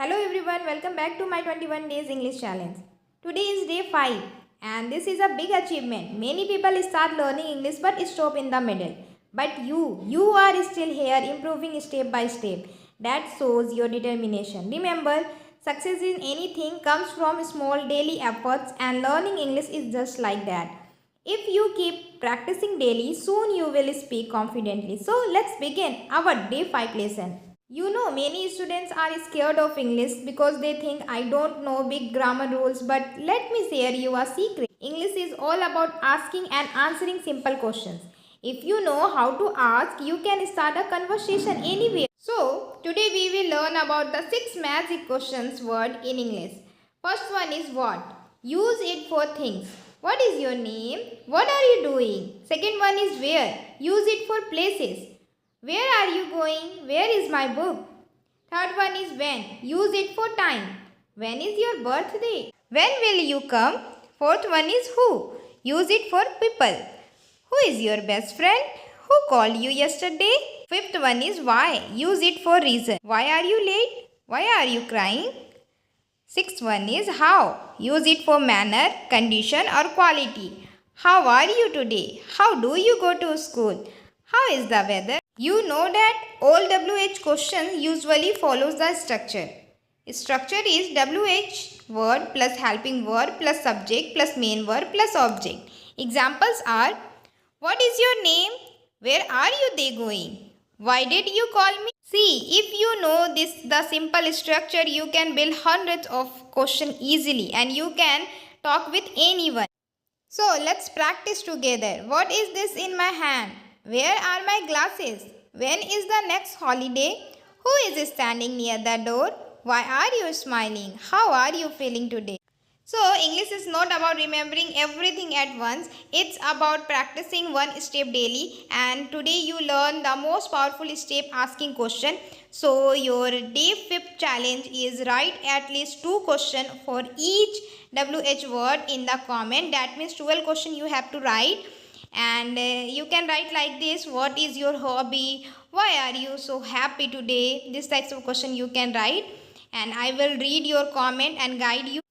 Hello everyone, welcome back to my 21 days English challenge. Today is day 5 and this is a big achievement. Many people start learning English but stop in the middle. But you are still here improving step by step. That shows your determination. Remember, success in anything comes from small daily efforts and learning English is just like that. If you keep practicing daily, soon you will speak confidently. So let's begin our day 5 lesson. Many students are scared of English because they think I don't know big grammar rules, but let me share you a secret. English is all about asking and answering simple questions. If you know how to ask, you can start a conversation anywhere. So, today we will learn about the 6 magic questions word in English. First one is what? Use it for things. What is your name? What are you doing? Second one is where? Use it for places. Where are you going? Where is my book? Third one is when. Use it for time. When is your birthday? When will you come? Fourth one is who. Use it for people. Who is your best friend? Who called you yesterday? Fifth one is why. Use it for reason. Why are you late? Why are you crying? Sixth one is how. Use it for manner, condition or quality. How are you today? How do you go to school? How is the weather? You know that all WH questions usually follows the structure. Structure is WH word plus helping word plus subject plus main verb plus object. Examples are what is your name? Where are you they going? Why did you call me? See, if you know the simple structure, you can build hundreds of questions easily and you can talk with anyone. So let's practice together. What is this in my hand? Where are my glasses? When is the next holiday? Who is standing near the door? Why are you smiling? How are you feeling today? So English is not about remembering everything at once. It's about practicing one step daily. And today you learn the most powerful step, asking question. So your day 5th challenge is write at least 2 questions for each WH word in the comment. That means 12 questions you have to write. And you can write like this: what is your hobby? Why are you so happy today? This types of question you can write. And I will read your comment and guide you.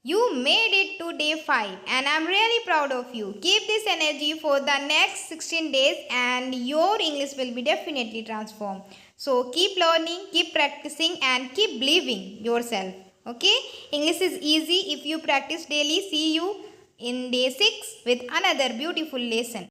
You made it to day 5 and I'm really proud of you. Keep this energy for the next 16 days and your English will be definitely transformed. So keep learning, keep practicing and keep believing yourself. Okay? English is easy if you practice daily. See you in day 6 with another beautiful lesson.